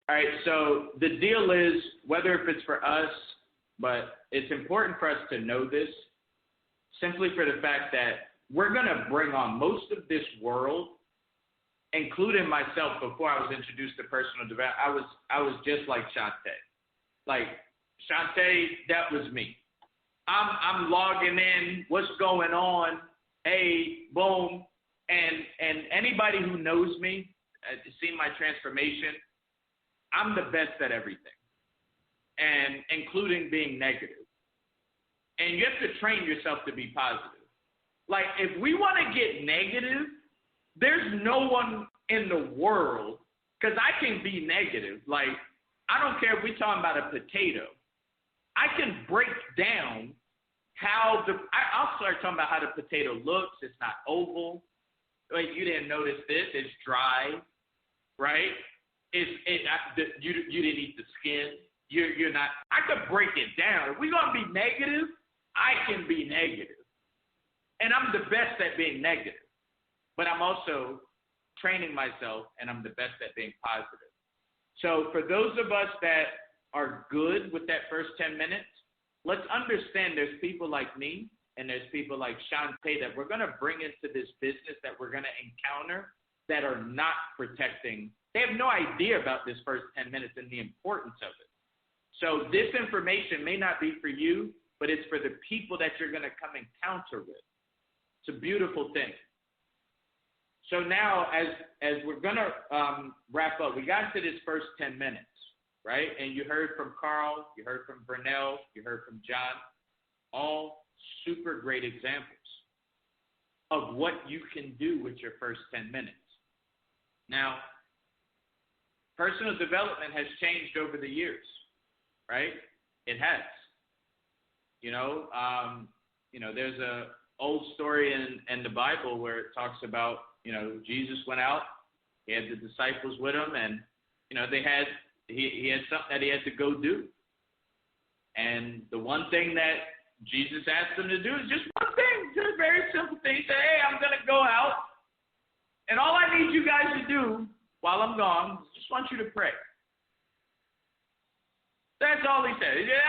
All right, so the deal is, whether if it's for us, but it's important for us to know this, simply for the fact that we're going to bring on most of this world, including myself. Before I was introduced to personal development, I was just like Shante. Like Shante, that was me. I'm logging in, what's going on, hey, boom, and anybody who knows me, seen my transformation, I'm the best at everything, and including being negative. And you have to train yourself to be positive. Like, if we want to get negative, there's no one in the world, because I can be negative. Like, I don't care if we're talking about a potato. I can break down how I'll start talking about how the potato looks. It's not oval. Like, you didn't notice this. It's dry, right? You didn't eat the skin. You're not. I could break it down. If we're gonna be negative, I can be negative, and I'm the best at being negative. But I'm also training myself, and I'm the best at being positive. So for those of us that are good with that first 10 minutes, let's understand there's people like me and there's people like Shante that we're going to bring into this business that we're going to encounter that are not protecting. They have no idea about this first 10 minutes and the importance of it. So this information may not be for you, but it's for the people that you're going to come encounter with. It's a beautiful thing. So now, as we're going to wrap up, we got into this first 10 minutes. Right? And you heard from Carl, you heard from Brunel, you heard from John, all super great examples of what you can do with your first 10 minutes. Now, personal development has changed over the years, right? It has. There's a old story in the Bible where it talks about, Jesus went out, he had the disciples with him, and, they had he had something that he had to go do. And the one thing that Jesus asked him to do is just one thing, just a very simple thing. He said, hey, I'm going to go out, and all I need you guys to do while I'm gone is just want you to pray. That's all he said. He said,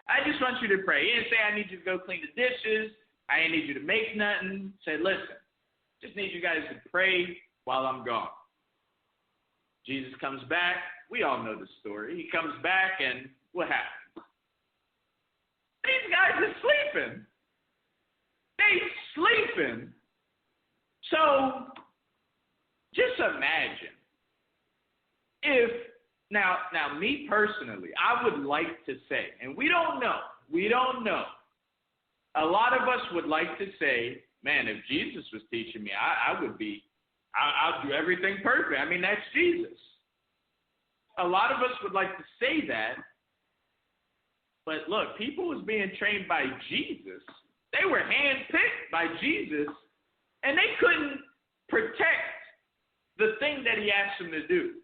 I just want you to pray. He didn't say, I need you to go clean the dishes. I ain't need you to make nothing. He said, listen, just need you guys to pray while I'm gone. Jesus comes back. We all know the story. He comes back, and what happens? These guys are sleeping. They sleeping. So just imagine if, now me personally, I would like to say, and we don't know. A lot of us would like to say, man, if Jesus was teaching me, I'll do everything perfect. I mean, that's Jesus. A lot of us would like to say that, but look, people was being trained by Jesus. They were handpicked by Jesus, and they couldn't protect the thing that he asked them to do.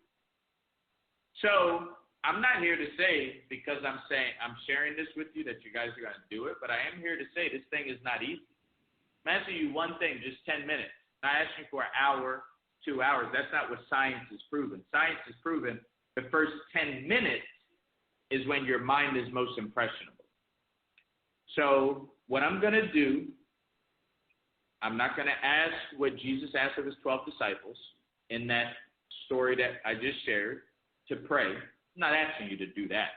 So I'm not here to say, because I'm sharing this with you, that you guys are going to do it, but I am here to say this thing is not easy. I'm asking you one thing, just 10 minutes. I'm not asking for an hour, 2 hours. That's not what science has proven. Science has proven the first 10 minutes is when your mind is most impressionable. So what I'm going to do, I'm not going to ask what Jesus asked of his 12 disciples in that story that I just shared to pray. I'm not asking you to do that.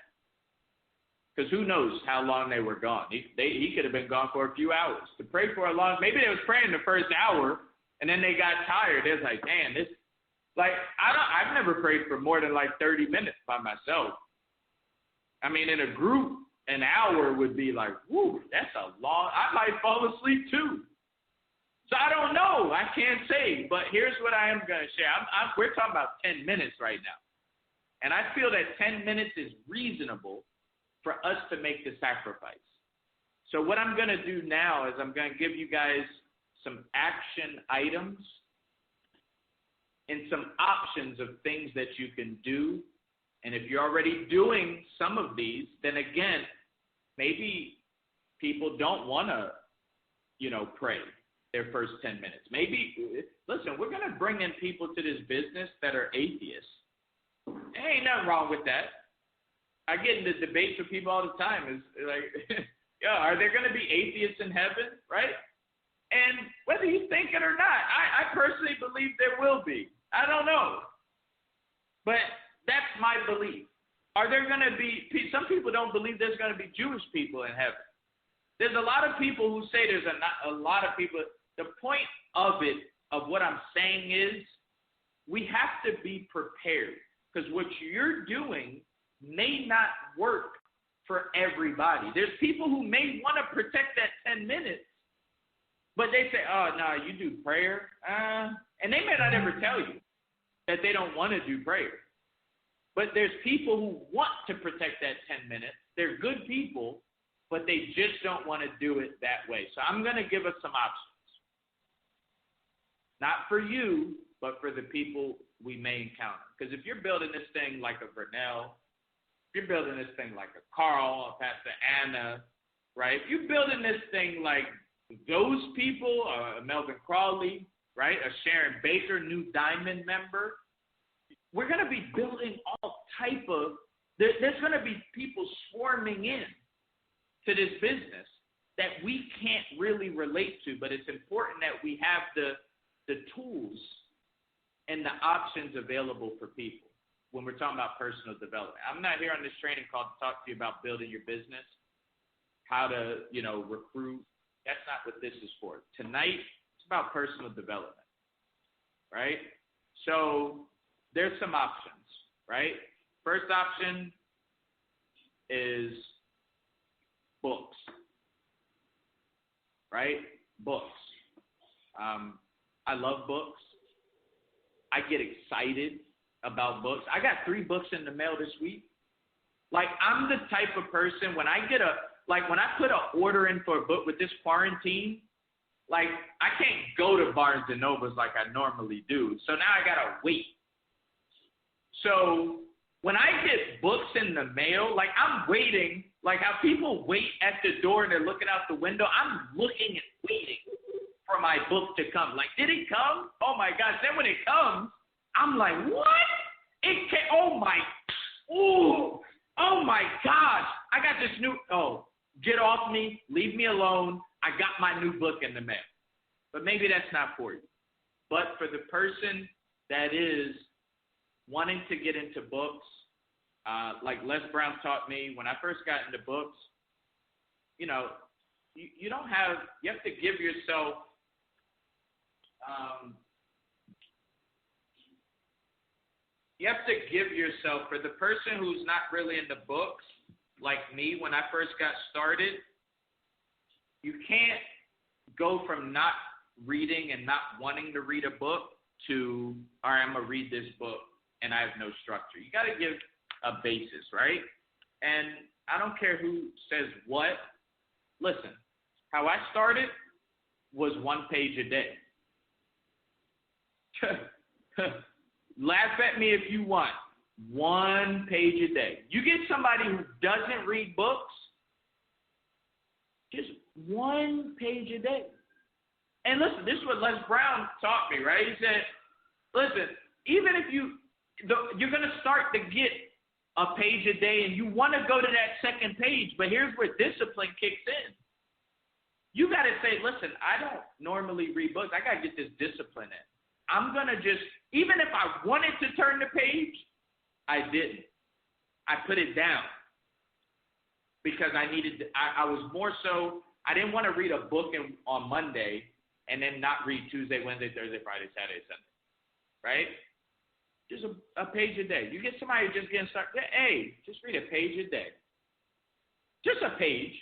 Because who knows how long they were gone. He could have been gone for a few hours. To pray for a long, maybe they was praying the first hour, and then they got tired. They was like, man, this, like, I've never prayed for more than like 30 minutes by myself. I mean, in a group, an hour would be like, whoo, that's a long, I might fall asleep too. So I don't know. I can't say. But here's what I am going to share. We're talking about 10 minutes right now. And I feel that 10 minutes is reasonable for us to make the sacrifice. So what I'm going to do now is I'm going to give you guys some action items and some options of things that you can do. And if you're already doing some of these, then again, maybe people don't want to, pray their first 10 minutes. Maybe, listen, we're going to bring in people to this business that are atheists. There ain't nothing wrong with that. I get in the debates with people all the time. Is like, are there going to be atheists in heaven, right? And whether you think it or not, I personally believe there will be. I don't know. But that's my belief. Are there going to be, some people don't believe there's going to be Jewish people in heaven. There's a lot of people who say there's a lot of people. The point of it, of what I'm saying is, we have to be prepared. Because what you're doing may not work for everybody. There's people who may want to protect that 10 minutes, but they say, oh, no, you do prayer. And they may not ever tell you that they don't want to do prayer. But there's people who want to protect that 10 minutes. They're good people, but they just don't want to do it that way. So I'm going to give us some options. Not for you, but for the people we may encounter. Because if you're building this thing like a Vernell, if you're building this thing like a Carl, a Pastor Anna, right? If you're building this thing like those people, a Melvin Crawley, right? A Sharon Baker, new Diamond member, we're going to be building all type of, there's going to be people swarming in to this business that we can't really relate to, but it's important that we have the tools and the options available for people when we're talking about personal development. I'm not here on this training call to talk to you about building your business, how to, recruit. That's not what this is for. Tonight, it's about personal development, right? So there's some options, right? First option is books, right? Books. I love books. I get excited about books. I got 3 books in the mail this week. Like, I'm the type of person, when I put an order in for a book with this quarantine, like, I can't go to Barnes & Nobles like I normally do. So now I got to wait. So when I get books in the mail, like, I'm waiting, like how people wait at the door and they're looking out the window. I'm looking and waiting for my book to come. Like, did it come? Oh my gosh. Then when it comes, I'm like, what? It came, oh my gosh. I got this new, get off me, leave me alone. I got my new book in the mail. But maybe that's not for you. But for the person that is wanting to get into books, like Les Brown taught me when I first got into books, you have to give yourself, for the person who's not really into books, like me, when I first got started, you can't go from not reading and not wanting to read a book to, all right, I'm going to read this book and I have no structure. You got to give a basis, right? And I don't care who says what. Listen, how I started was 1 page a day. Laugh at me if you want. 1 page a day. You get somebody who doesn't read books, just 1 page a day. And listen, this is what Les Brown taught me, right? He said, listen, even if you're going to start to get a page a day and you want to go to that second page, but here's where discipline kicks in. You got to say, listen, I don't normally read books. I got to get this discipline in. I'm going to just, even if I wanted to turn the page, I didn't. I put it down because I was more so, I didn't want to read a book on Monday and then not read Tuesday, Wednesday, Thursday, Friday, Saturday, Sunday, right? Just a page a day. You get somebody just getting started, hey, just read a page a day. Just a page.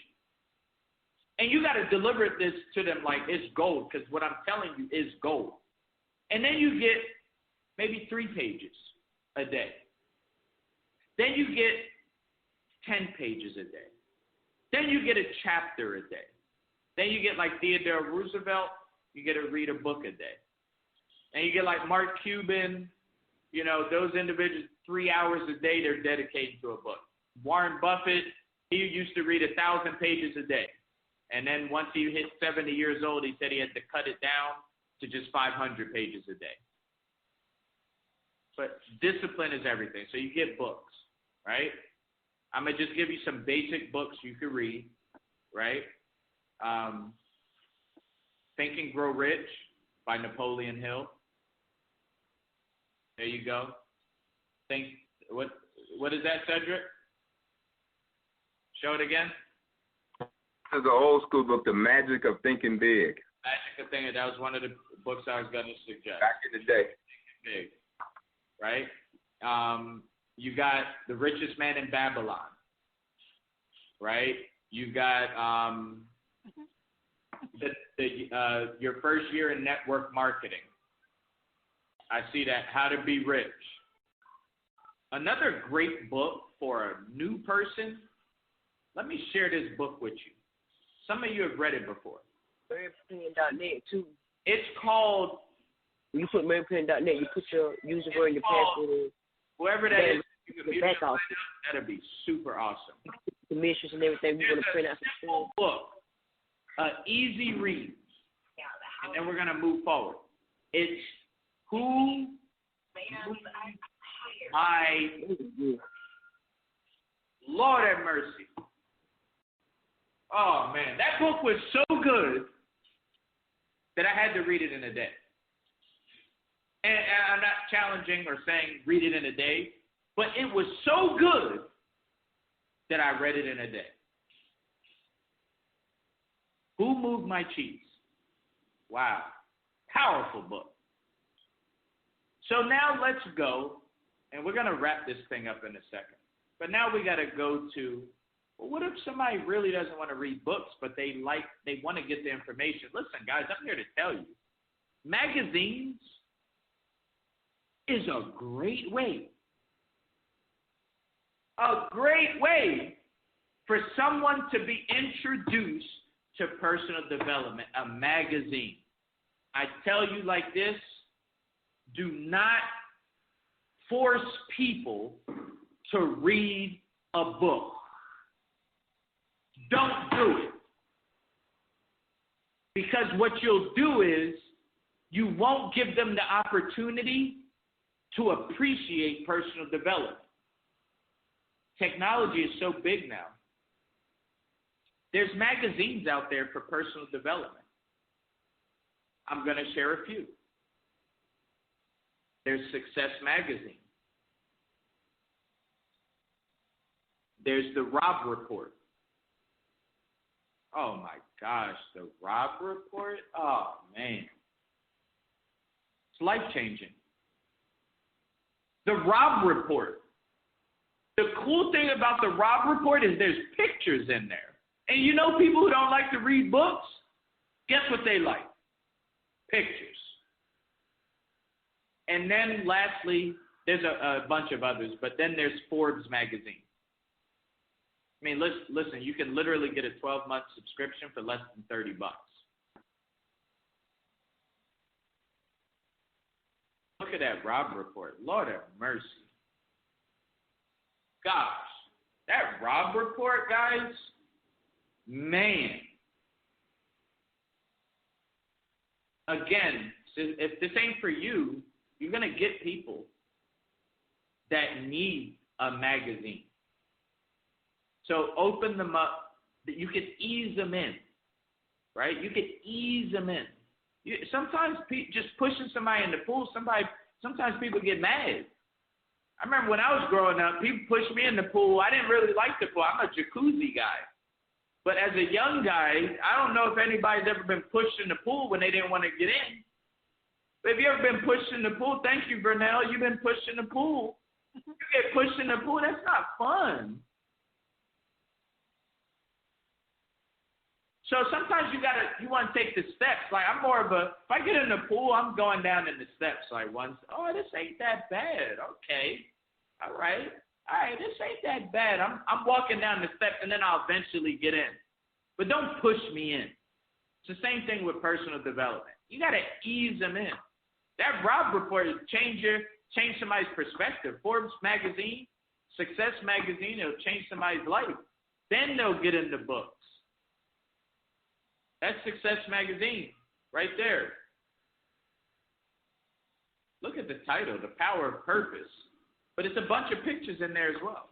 And you got to deliver this to them like it's gold, because what I'm telling you is gold. And then you get maybe 3 pages a day. Then you get 10 pages a day. Then you get a chapter a day. Then you get like Theodore Roosevelt, you get to read a book a day. And you get like Mark Cuban, those individuals, 3 hours a day they're dedicated to a book. Warren Buffett, he used to read 1,000 pages a day. And then once he hit 70 years old, he said he had to cut it down to just 500 pages a day. But discipline is everything. So you get books, right? I'm going to just give you some basic books you can read, right? Think and Grow Rich by Napoleon Hill. There you go. What is that, Cedric? Show it again. This is an old school book, The Magic of Thinking Big. Magic of Thinking. That was one of the books I was going to suggest. Back in the day. Thinking Big, right? You got The Richest Man in Babylon, right? You got Your First Year in Network Marketing. I see that. How to Be Rich. Another great book for a new person. Let me share this book with you. Some of you have read it before. MaryPen.net too. It's called. When you put MaryPen.net, you put your user word and your password in. Whoever that is, you can mute it. That'd be super awesome. Commissions and everything. We're gonna print out some book, easy read, and then we're gonna move forward. It's Who Lord have mercy. Oh man, that book was so good that I had to read it in a day. And I'm not challenging or saying read it in a day, but it was so good that I read it in a day. Who Moved My Cheese? Wow. Powerful book. So now let's go, and we're going to wrap this thing up in a second. But now we got to go to, well, what if somebody really doesn't want to read books, but they want to get the information? Listen, guys, I'm here to tell you, magazines is a great way for someone to be introduced to personal development, a magazine. I tell you like this, do not force people to read a book. Don't do it. Because what you'll do is you won't give them the opportunity to appreciate personal development. Technology is so big now. There's magazines out there for personal development. I'm going to share a few. There's Success Magazine. There's the Rob Report. Oh my gosh, the Rob Report? Oh man. It's life-changing. The Rob Report. The cool thing about the Rob Report is there's pictures in there. And you know people who don't like to read books? Guess what they like? Pictures. And then lastly, there's a bunch of others, but then there's Forbes magazine. I mean, listen, you can literally get a 12-month subscription for less than $30. Look at that Rob Report. Lord have mercy. Gosh, that Rob Report, guys, man. Again, if this ain't for you, you're going to get people that need a magazine. So open them up. You can ease them in, right? You can ease them in. Sometimes just pushing somebody in the pool, sometimes people get mad. I remember when I was growing up, people pushed me in the pool. I didn't really like the pool. I'm a jacuzzi guy. But as a young guy, I don't know if anybody's ever been pushed in the pool when they didn't want to get in. But if you ever been pushed in the pool, thank you, Vernell. You've been pushed in the pool. You get pushed in the pool, that's not fun. So sometimes you want to take the steps. Like I'm more of if I get in the pool, I'm going down in the steps. Like once, this ain't that bad. Okay. All right, this ain't that bad. I'm walking down the steps and then I'll eventually get in. But don't push me in. It's the same thing with personal development. You got to ease them in. That Rob Report will change somebody's perspective. Forbes magazine, Success magazine, it'll change somebody's life. Then they'll get into books. That's Success magazine right there. Look at the title, The Power of Purpose. But it's a bunch of pictures in there as well.